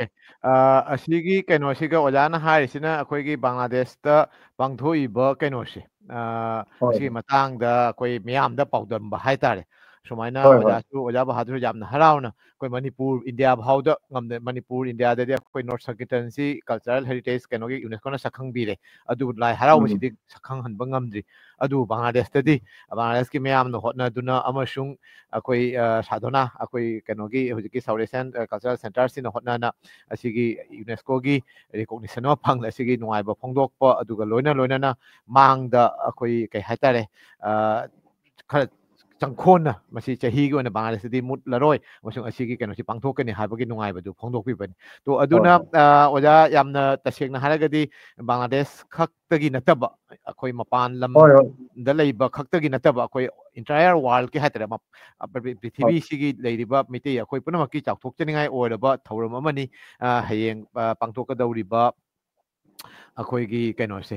okay ꯑꯁꯤꯒꯤ ꯀꯩꯅꯣꯁꯤꯒ ꯑꯣꯖꯥꯅ ꯍꯥꯏꯔꯤꯁꯤꯅ ꯑꯩꯈꯣꯏꯒꯤ ꯕꯪꯒ꯭ꯂꯥꯗꯦꯁꯇ ꯄꯥꯡꯊꯣꯛꯏꯕ ꯀꯩꯅꯣꯁꯦ ꯍꯣꯏ ꯑꯁꯤꯒꯤ ꯃꯇꯥꯡꯗ ꯑꯩꯈꯣꯏ ꯃꯤꯌꯥꯝꯗ ꯄꯥꯎꯗꯝꯕ ꯍꯥꯏꯇꯥꯔꯦ ꯁꯨꯃꯥꯏꯅ ꯍꯣꯏ ꯍꯣꯏ ꯑꯣꯖꯥꯁꯨ ꯑꯣꯖꯥ ꯕꯍꯥꯗꯨꯔ ꯌꯥꯝꯅ ꯍꯔꯥꯎꯅ ꯑꯩꯈꯣꯏ ꯃꯅꯤꯄꯨꯔ ꯏꯟꯗꯤꯌꯥ ꯐꯥꯎꯗ ꯉꯝꯗꯦ ꯃꯅꯤꯄꯨꯔ ꯏꯟꯗꯤꯌꯥꯗꯗꯤ ꯑꯩꯈꯣꯏ ꯅꯣꯔꯠ ꯁꯔꯀꯤꯇꯟꯁꯤ ꯀꯜꯆꯔꯦꯜ ꯍꯦꯔꯤꯇꯦꯖ ꯀꯩꯅꯣꯒꯤ ꯌꯨꯅꯦꯁꯀꯣꯅ ꯁꯛꯈꯪꯕꯤꯔꯦ ꯑꯗꯨꯕꯨ ꯂꯥꯏ ꯍꯔꯥꯎꯕꯁꯤꯗꯤ ꯁꯛꯈꯪꯍꯟꯕ ꯉꯝꯗ꯭ꯔꯤ ꯑꯗꯨꯕꯨ ꯕꯪꯒ꯭ꯂꯥꯗꯦꯁꯇꯗꯤ ꯕꯪꯒ꯭ꯂꯥꯗꯦꯁꯀꯤ ꯃꯤꯌꯥꯝꯅ ꯍꯣꯠꯅꯗꯨꯅ ꯑꯃꯁꯨꯡ ꯑꯩꯈꯣꯏ ꯁꯥꯙꯣꯅꯥ ꯑꯩꯈꯣꯏ ꯀꯩꯅꯣꯒꯤ ꯍꯧꯖꯤꯛꯀꯤ ꯁꯥꯎꯠ ꯑꯦꯁꯤꯌꯥꯟ ꯀꯜꯆꯔꯦꯜ ꯁꯦꯟꯇꯔꯁꯤꯅ ꯍꯣꯠꯅꯅ ꯑꯁꯤꯒꯤ ꯌꯨꯅꯦꯁꯀꯣꯒꯤ ꯔꯤꯀꯣꯛꯅꯤꯁꯟ ꯑꯃ ꯐꯪ ꯑꯁꯤꯒꯤ ꯅꯨꯡꯉꯥꯏꯕ ꯐꯣꯡꯗꯣꯛꯄ ꯑꯗꯨꯒ ꯂꯣꯏꯅꯅ ꯃꯥꯡꯗ ꯑꯩꯈꯣꯏ ꯀꯩ ꯍꯥꯏꯇꯥꯔꯦ ꯈꯔ ꯆꯪꯈꯣꯟꯅ ꯃꯁꯤ ꯆꯍꯤꯒꯤ ꯑꯣꯏꯅ ꯕꯪꯒ꯭ꯂꯥꯗꯦꯁꯇꯗꯤ ꯃꯨꯠꯂꯔꯣꯏ ꯑꯃꯁꯨꯡ ꯑꯁꯤꯒꯤ ꯀꯩꯅꯣꯁꯤ ꯄꯥꯡꯊꯣꯛꯀꯅꯤ ꯍꯥꯏꯕꯒꯤ ꯅꯨꯡꯉꯥꯏꯕꯗꯨ ꯐꯣꯡꯗꯣꯛꯄꯤꯕꯅꯤ ꯇꯣ ꯍꯣꯏ ꯑꯗꯨꯅ ꯍꯣꯏ ꯑꯣꯖꯥ ꯌꯥꯝꯅ ꯇꯁꯦꯡꯅ ꯍꯥꯏꯔꯒꯗꯤ ꯕꯪꯒ꯭ꯂꯥꯗꯦꯁ ꯈꯛꯇꯒꯤ ꯅꯠꯇꯕ ꯑꯩꯈꯣꯏ ꯃꯄꯥꯟ ꯍꯣꯏ ꯍꯣꯏ ꯂꯝꯗ ꯂꯩꯕ ꯈꯛꯇꯒꯤ ꯅꯠꯇꯕ ꯑꯩꯈꯣꯏ ꯏꯟꯇꯥꯌꯔ ꯋꯥꯔꯜꯗꯀꯤ ꯍꯥꯏꯇꯥꯔꯦ ꯍꯣꯏ ꯄ꯭ꯔꯤꯊꯤꯕꯤꯁꯤꯒꯤ ꯂꯩꯔꯤꯕ ꯃꯤꯇꯩ ꯑꯩꯈꯣꯏ ꯄꯨꯝꯅꯃꯛꯀꯤ ꯆꯥꯎꯊꯣꯛꯆꯅꯤꯡꯉꯥꯏ ꯑꯣꯏꯔꯕ ꯊꯧꯔꯝ ꯑꯃꯅꯤ ꯍꯌꯦꯡ ꯄꯥꯡꯊꯣꯛꯀꯗꯧꯔꯤꯕ ꯑꯩꯈꯣꯏꯒꯤ ꯀꯩꯅꯣꯁꯦ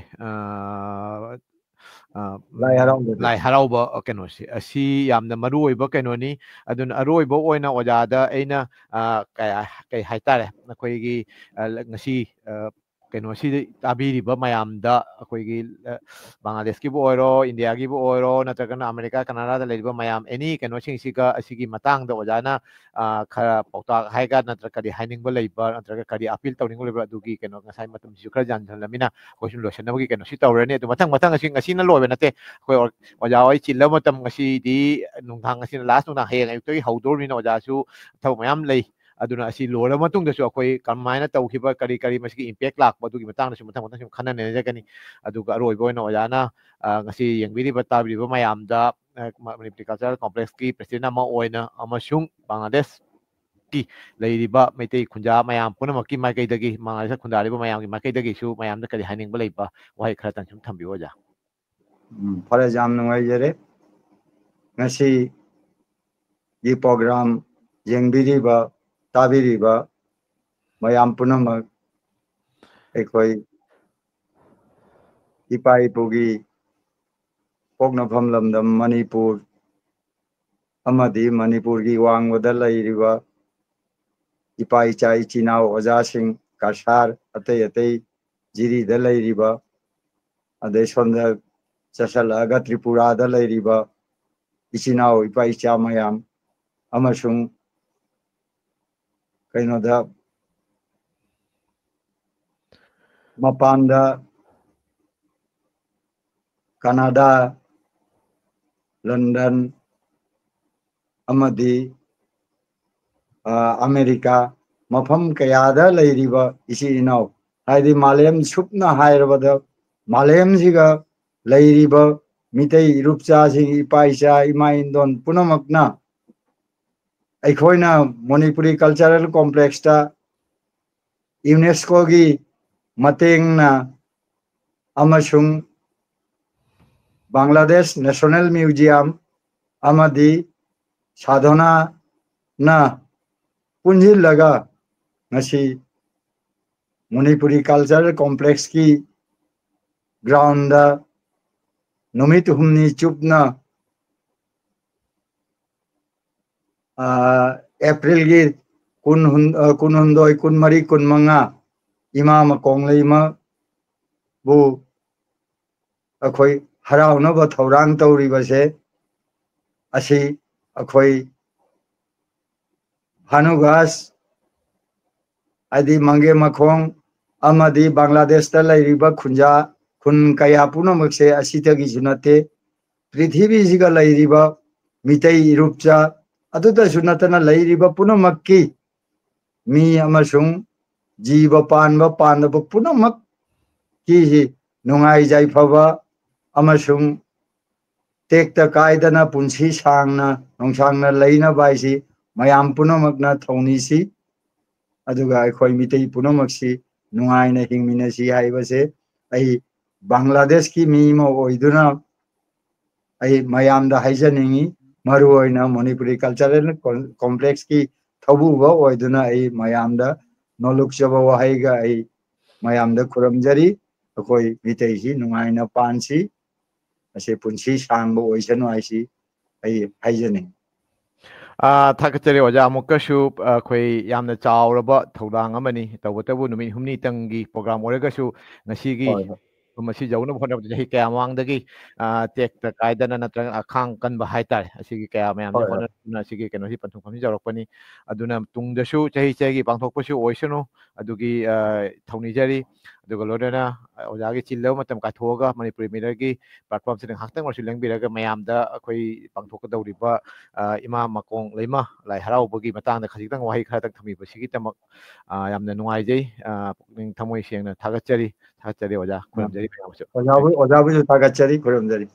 ꯂꯥꯏ ꯍꯔꯥꯎꯕꯗꯣ ꯂꯥꯏ ꯍꯔꯥꯎꯕ ꯀꯩꯅꯣꯁꯦ ꯑꯁꯤ ꯌꯥꯝꯅ ꯃꯔꯨ ꯑꯣꯏꯕ ꯀꯩꯅꯣꯅꯤ ꯑꯗꯨꯅ ꯑꯔꯣꯏꯕ ꯑꯣꯏꯅ ꯑꯣꯖꯥꯗ ꯑꯩꯅ ꯀꯩ ꯍꯥꯏꯇꯥꯔꯦ ꯑꯩꯈꯣꯏꯒꯤ ꯉꯁꯤ ꯀꯩꯅꯣꯁꯤꯗ ꯇꯥꯕꯤꯔꯤꯕ ꯃꯌꯥꯝꯗ ꯑꯩꯈꯣꯏꯒꯤ ꯕꯪꯒ꯭ꯂꯥꯗꯦꯁꯀꯤꯕꯨ ꯑꯣꯏꯔꯣ ꯏꯟꯗꯤꯌꯥꯒꯤꯕꯨ ꯑꯣꯏꯔꯣ ꯅꯠꯇ꯭ꯔꯒꯅ ꯑꯃꯦꯔꯤꯀꯥ ꯀꯅꯥꯗꯥꯗ ꯂꯩꯔꯤꯕ ꯃꯌꯥꯝ ꯑꯦꯅꯤ ꯀꯩꯅꯣꯁꯤꯡꯁꯤꯒ ꯑꯁꯤꯒꯤ ꯃꯇꯥꯡꯗ ꯑꯣꯖꯥꯅ ꯈꯔ ꯄꯥꯎꯇꯥꯛ ꯍꯥꯏꯒ ꯅꯠꯇ꯭ꯔꯒ ꯀꯔꯤ ꯍꯥꯏꯅꯤꯡꯕ ꯂꯩꯕ ꯅꯠꯇ꯭ꯔꯒ ꯀꯔꯤ ꯑꯄꯤꯜ ꯇꯧꯅꯤꯡꯕ ꯂꯩꯕ ꯑꯗꯨꯒꯤ ꯀꯩꯅꯣ ꯉꯁꯥꯏ ꯃꯇꯝꯁꯤꯁꯨ ꯈꯔ ꯌꯥꯟꯁꯤꯜꯂꯃꯤꯅ ꯑꯩꯈꯣꯏ ꯁꯨꯝ ꯂꯣꯏꯁꯤꯟꯅꯕꯒꯤ ꯀꯩꯅꯣꯁꯤ ꯇꯧꯔꯅꯤ ꯑꯗꯨ ꯃꯊꯪ ꯑꯁꯤ ꯉꯁꯤꯅ ꯂꯣꯏꯕ ꯅꯠꯇꯦ ꯑꯩꯈꯣꯏ ꯑꯣꯖꯥ ꯍꯣꯏ ꯆꯤꯜꯂꯕ ꯃꯇꯝ ꯉꯁꯤꯗꯤ ꯅꯨꯡꯗꯥꯡ ꯉꯁꯤꯅ ꯂꯥꯁ ꯅꯨꯡꯗꯥꯡ ꯍꯌꯦꯡ ꯑꯌꯨꯛꯇꯒꯤ ꯍꯧꯗꯣꯔꯕꯅꯤꯅ ꯑꯣꯖꯥꯁꯨ ꯊꯕꯛ ꯃꯌꯥꯝ ꯂꯩ ꯑꯗꯨꯅ ꯑꯁꯤ ꯂꯣꯏꯔꯕ ꯃꯇꯨꯡꯗꯁꯨ ꯑꯩꯈꯣꯏ ꯀꯃꯥꯏꯅ ꯇꯧꯈꯤꯕ ꯀꯔꯤ ꯃꯁꯤꯒꯤ ꯏꯝꯄꯦꯛ ꯂꯥꯛꯄ ꯑꯗꯨꯒꯤ ꯃꯇꯥꯡꯗꯁꯨ ꯃꯊꯪ ꯁꯨꯝ ꯈꯟꯅ ꯅꯩꯅꯖꯒꯅꯤ ꯑꯗꯨꯒ ꯑꯔꯣꯏꯕ ꯑꯣꯏꯅ ꯑꯣꯖꯥꯅ ꯉꯁꯤ ꯌꯦꯡꯕꯤꯔꯤꯕ ꯇꯥꯕꯤꯔꯤꯕ ꯃꯌꯥꯝꯗ ꯃꯅꯤꯄꯨꯔꯤ ꯀꯜꯆꯔꯦꯜ ꯀꯣꯝꯄ꯭ꯂꯦꯛꯁꯀꯤ ꯄ꯭ꯔꯁꯤꯗꯦꯟ ꯑꯃ ꯑꯣꯏꯅ ꯑꯃꯁꯨꯡ ꯕꯪꯒ꯭ꯂꯥꯗꯦꯁꯀꯤ ꯂꯩꯔꯤꯕ ꯃꯩꯇꯩ ꯈꯨꯟꯖꯥ ꯃꯌꯥꯝ ꯄꯨꯝꯅꯃꯛꯀꯤ ꯃꯥꯏꯀꯩꯗꯒꯤ ꯕꯪꯒ꯭ꯂꯥꯗꯦꯁꯇ ꯈꯨꯟꯗꯥꯔꯤꯕ ꯃꯌꯥꯝꯒꯤ ꯃꯥꯏꯀꯩꯗꯒꯤꯁꯨ ꯃꯌꯥꯝꯗ ꯀꯔꯤ ꯍꯥꯏꯅꯤꯡꯕ ꯂꯩꯕ ꯋꯥꯍꯩ ꯈꯔꯇꯪ ꯁꯨꯝ ꯊꯝꯕꯤꯌꯨ ꯑꯣꯖꯥ ꯐꯔꯦ ꯌꯥꯝ ꯅꯨꯡꯉꯥꯏꯖꯔꯦ ꯉꯁꯤ ꯒꯤ ꯄ꯭ꯔꯣꯒ꯭ꯔꯥꯝ ꯌꯦꯡꯕꯤꯔꯤꯕ ꯇꯥꯕꯤꯔꯤꯕ ꯃꯌꯥꯝ ꯄꯨꯝꯅꯃꯛ ꯑꯩꯈꯣꯏ ꯏꯄꯥ ꯏꯄꯨꯒꯤ ꯄꯣꯛꯅꯐꯝ ꯂꯝꯗꯝ ꯃꯅꯤꯄꯨꯔ ꯑꯃꯗꯤ ꯃꯅꯤꯄꯨꯔꯒꯤ ꯋꯥꯡꯃꯗ ꯂꯩꯔꯤꯕ ꯏꯄꯥ ꯏꯆꯥ ꯏꯆꯤꯟꯅꯥꯎ ꯑꯣꯖꯥꯁꯤꯡ ꯀꯁꯥꯔ ꯑꯇꯩ ꯖꯤꯔꯤꯗ ꯂꯩꯔꯤꯕ ꯑꯗꯩ ꯁꯣꯝꯗ ꯆꯠꯁꯤꯜꯂꯛꯑꯒ ꯇ꯭ꯔꯤꯄꯨꯔꯥꯗ ꯂꯩꯔꯤꯕ ꯏꯆꯤꯟ ꯏꯅꯥꯎ ꯏꯄꯥ ꯏꯆꯥ ꯃꯌꯥꯝ ꯑꯃꯁꯨꯡ ꯀꯩꯅꯣꯗ ꯃꯄꯥꯟꯗ ꯀꯅꯥꯗꯥ ꯂꯟꯗꯟ ꯑꯃꯗꯤ ꯑꯃꯦꯔꯤꯀꯥ ꯃꯐꯝ ꯀꯌꯥꯗ ꯂꯩꯔꯤꯕ ꯏꯆꯤꯜ ꯏꯅꯥꯎ ꯍꯥꯏꯗꯤ ꯃꯥꯂꯦꯝ ꯁꯨꯞꯅ ꯍꯥꯏꯔꯕꯗ ꯃꯥꯂꯦꯝꯁꯤꯒ ꯂꯩꯔꯤꯕ ꯃꯤꯇꯩ ꯏꯔꯨꯞꯆꯥꯁꯤꯡ ꯏꯄꯥ ꯏꯆꯥ ꯏꯃꯥ ꯏꯟꯗꯣꯟ ꯄꯨꯝꯅꯃꯛꯅ ꯑꯩꯈꯣꯏꯅ ꯃꯅꯤꯄꯨꯔꯤ ꯀꯜꯆꯔꯦꯜ ꯀꯣꯝꯄ꯭ꯂꯦꯛꯁꯇ ꯌꯨꯅꯦꯁꯀꯣꯒꯤ ꯃꯇꯦꯡꯅ ꯑꯃꯁꯨꯡ ꯕꯪꯒ꯭ꯂꯥꯗꯦꯁ ꯅꯦꯁꯅꯦꯜ ꯃ꯭ꯌꯨꯖꯤꯌꯝ ꯑꯃꯗꯤ ꯁꯥꯙꯅꯥꯅ ꯄꯨꯟꯁꯤꯜꯂꯒ ꯉꯁꯤ ꯃꯅꯤꯄꯨꯔꯤ ꯀꯜꯆꯔꯦꯜ ꯀꯣꯝꯄ꯭ꯂꯦꯛꯁꯀꯤ ꯒ꯭ꯔꯥꯎꯟꯗ ꯅꯨꯃꯤꯠ ꯍꯨꯝꯅꯤ ꯆꯨꯞꯅ ꯑꯦꯄ꯭ꯔꯤꯜꯒꯤ ꯀꯨꯟꯍꯨꯝꯗꯣꯏ ꯀꯨꯟꯃꯔꯤ ꯀꯨꯟꯃꯉꯥ ꯏꯃꯥ ꯃꯀꯣꯡꯂꯩꯃ ꯕꯨ ꯑꯩꯈꯣꯏ ꯍꯔꯥꯎꯅꯕ ꯊꯧꯔꯥꯡ ꯇꯧꯔꯤꯕꯁꯦ ꯑꯁꯤ ꯑꯩꯈꯣꯏ ꯍꯥꯅꯨꯒꯥꯁ ꯍꯥꯏꯗꯤ ꯃꯪꯒꯦ ꯃꯈꯣꯡ ꯑꯃꯗꯤ ꯕꯪꯒ꯭ꯂꯥꯗꯦꯁꯇ ꯂꯩꯔꯤꯕ ꯈꯨꯟ ꯀꯌꯥ ꯄꯨꯝꯅꯃꯛꯁꯦ ꯑꯁꯤꯗꯒꯤꯁꯨ ꯅꯠꯇꯦ ꯄ꯭ꯔꯤꯊꯤꯕꯤꯁꯤꯒ ꯂꯩꯔꯤꯕ ꯃꯤꯇꯩ ꯏꯔꯨꯞꯆꯥ ꯑꯗꯨꯗꯁꯨ ꯅꯠꯇꯅ ꯂꯩꯔꯤꯕ ꯄꯨꯝꯅꯃꯛꯀꯤ ꯃꯤ ꯑꯃꯁꯨꯡ ꯖꯤꯕ ꯄꯥꯟꯕ ꯄꯥꯟꯗꯕ ꯄꯨꯝꯅꯃꯛꯀꯤ ꯅꯨꯡꯉꯥꯏ ꯌꯥꯏꯐꯕ ꯑꯃꯁꯨꯡ ꯇꯦꯛꯇ ꯀꯥꯏꯗꯅ ꯄꯨꯟꯁꯤ ꯁꯥꯡꯅ ꯅꯨꯡꯁꯥꯡꯅ ꯂꯩꯅꯕ ꯍꯥꯏꯁꯤ ꯃꯌꯥꯝ ꯄꯨꯝꯅꯃꯛꯅ ꯊꯧꯅꯤꯁꯤ ꯑꯗꯨꯒ ꯑꯩꯈꯣꯏ ꯃꯤꯇꯩ ꯄꯨꯝꯅꯃꯛꯁꯤ ꯅꯨꯡꯉꯥꯏꯅ ꯍꯤꯡꯃꯤꯟꯅꯁꯤ ꯍꯥꯏꯕꯁꯦ ꯑꯩ ꯕꯪꯒ꯭ꯂꯥꯗꯦꯁꯀꯤ ꯃꯤ ꯑꯃ ꯑꯣꯏꯗꯨꯅ ꯑꯩ ꯃꯌꯥꯝꯗ ꯍꯥꯏꯖꯅꯤꯡꯉꯤ ꯃꯔꯨ ꯑꯣꯏꯅ ꯃꯅꯤꯄꯨꯔꯤ ꯀꯜꯆꯔꯦꯜ ꯀꯣꯝꯄ꯭ꯂꯦꯛꯁꯀꯤ ꯊꯧꯕꯨꯕ ꯑꯣꯏꯗꯨꯅ ꯑꯩ ꯃꯌꯥꯝꯗ ꯅꯣꯜꯂꯨꯛꯆꯕ ꯋꯥꯍꯩꯒ ꯑꯩ ꯃꯌꯥꯝꯗ ꯈꯨꯔꯨꯝꯖꯔꯤ ꯑꯩꯈꯣꯏ ꯃꯤꯇꯩꯁꯤ ꯅꯨꯡꯉꯥꯏꯅ ꯄꯥꯟꯁꯤ ꯑꯁꯤ ꯄꯨꯟꯁꯤ ꯁꯥꯡꯕ ꯑꯣꯏꯁꯅꯨ ꯍꯥꯏꯁꯤ ꯑꯩ ꯍꯥꯏꯖꯅꯤꯡꯉꯤ ꯊꯥꯒꯠꯆꯔꯤ ꯑꯣꯖꯥ ꯑꯃꯨꯛꯀꯁꯨ ꯑꯩꯈꯣꯏ ꯌꯥꯝꯅ ꯆꯥꯎꯔꯕ ꯊꯧꯗꯥꯡ ꯑꯃꯅꯤ ꯇꯧꯕꯇꯕꯨ ꯅꯨꯃꯤꯠ ꯍꯨꯝꯅꯤꯇꯪꯒꯤ ꯄ꯭ꯔꯣꯒ꯭ꯔꯥꯝ ꯑꯣꯏꯔꯒꯁꯨ ꯉꯁꯤꯒꯤ ꯍꯣꯏ ꯍꯣꯏ ꯃꯁꯤ ꯌꯧꯅꯕ ꯍꯣꯠꯅꯕꯗ ꯆꯍꯤ ꯀꯌꯥ ꯃꯃꯥꯡꯗꯒꯤ ꯇꯦꯛꯇ ꯀꯥꯏꯗꯅ ꯅꯠꯇ꯭ꯔꯒ ꯑꯈꯥꯡ ꯀꯟꯕ ꯍꯥꯏꯇꯥꯔꯦ ꯑꯁꯤꯒꯤ ꯀꯌꯥ ꯃꯌꯥꯝꯁꯦ ꯍꯣꯏ ꯍꯣꯏ ꯍꯣꯠꯅꯗꯨꯅ ꯑꯁꯤꯒꯤ ꯀꯩꯅꯣꯁꯤ ꯄꯟꯊꯨꯡꯐꯝꯁꯤ ꯌꯧꯔꯛꯄꯅꯤ ꯑꯗꯨꯅ ꯇꯨꯡꯗꯁꯨ ꯆꯍꯤ ꯆꯍꯤꯒꯤ ꯄꯥꯡꯊꯣꯛꯄꯁꯨ ꯑꯣꯏꯁꯅꯨ ꯑꯗꯨꯒꯤ ꯊꯧꯅꯤꯖꯔꯤ ꯑꯗꯨꯒ ꯂꯣꯏꯅꯅ ꯑꯣꯖꯥꯒꯤ ꯆꯤꯜꯂꯕ ꯃꯇꯝ ꯀꯥꯏꯊꯣꯛꯑꯒ ꯃꯅꯤꯄꯨꯔꯤ ꯃꯤꯔꯔꯒꯤ ꯄ꯭ꯂꯥꯠꯐꯣꯝꯁꯤꯗ ꯉꯥꯏꯍꯥꯛꯇꯪ ꯑꯣꯏꯔꯁꯨ ꯂꯦꯡꯕꯤꯔꯒ ꯃꯌꯥꯝꯗ ꯑꯩꯈꯣꯏ ꯄꯥꯡꯊꯣꯛꯀꯗꯧꯔꯤꯕ ꯏꯃꯥ ꯃꯀꯣꯡ ꯂꯩꯃ ꯂꯥꯏ ꯍꯔꯥꯎꯕꯒꯤ ꯃꯇꯥꯡꯗ ꯈꯖꯤꯛꯇꯪ ꯋꯥꯍꯩ ꯈꯔꯗꯪ ꯊꯝꯕꯤꯕꯁꯤꯒꯤꯗꯃꯛ ꯌꯥꯝꯅ ꯅꯨꯡꯉꯥꯏꯖꯩ ꯄꯨꯛꯅꯤꯡ ꯊꯃꯣꯏ ꯁꯦꯡꯅ ꯊꯥꯒꯠꯆꯔꯤ ꯑꯣꯖꯥ ꯈꯨꯔꯨꯝꯖꯔꯤ ꯃꯌꯥꯝꯁꯨ ꯑꯣꯖꯥꯕꯨꯁꯨ ꯊꯥꯒꯠꯆꯔꯤ ꯈꯨꯔꯨꯝꯖꯔꯤ